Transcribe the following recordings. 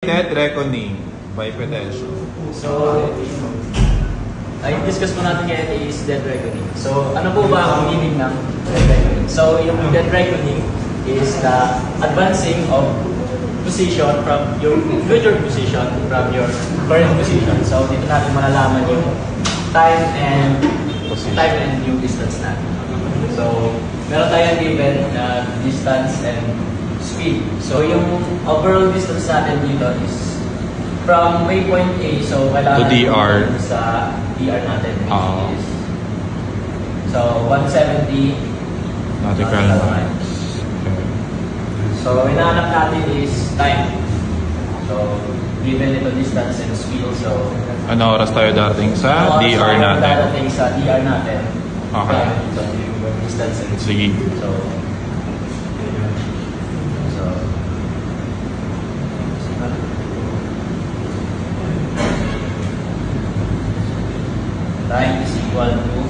Net reckoning by pedestrian. So, ay discuss po natin ngayon is dead reckoning. So, ano po ba ang meaning ng dead reckoning? So, yung dead reckoning is the advancing of position from your future position from your current position. So, dito natin malalaman yung time and yung distance natin. So, meron tayong given na distance and speed. So, yung overall distance natin dito is from waypoint A, so kailangan to DR. Sa DR natin, which is so 170 nautical miles. Okay. So, hinahanap natin is time. So, given ito distance and speed, so Ano oras tayo darating sa DR natin? Darating sa DR natin. Okay. So, yung distance and Sige. speed. So, time is equal to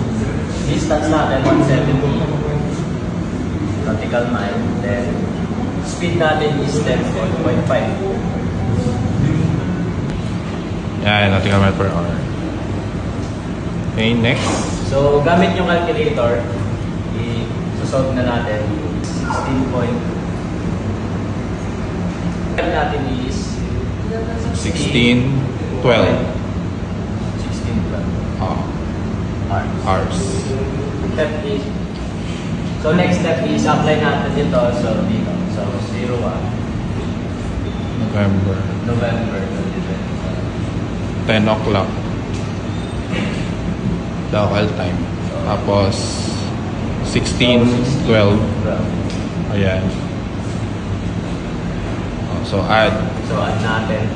distance natin 170 nautical mile, then speed natin is 10.5. Yan, nautical mile per hour. Okay, next. So, gamit yung calculator, i-solve na natin 16 point. Natin is 16, 12. 16, 12 Hours. Step is, so next step is apply natin dito, so dito, so 01 November 10 o'clock local time. Tapos 16, 12. Ayan. So add natin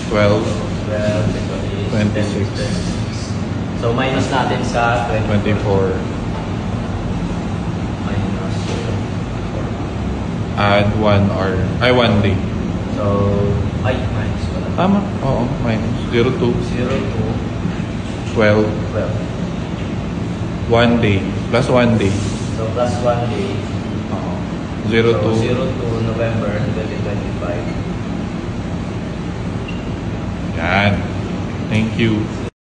12, 12, 26. So minus natin sa 24. Minus Add 1 hour. Ay, 1 day. So, minus pala. Tama. Oo, minus. 02, 02, 12, 12. 1 day. Plus 1 day. So plus 1 day. Oo. So 02. 02 November 2025. Yan. Thank you.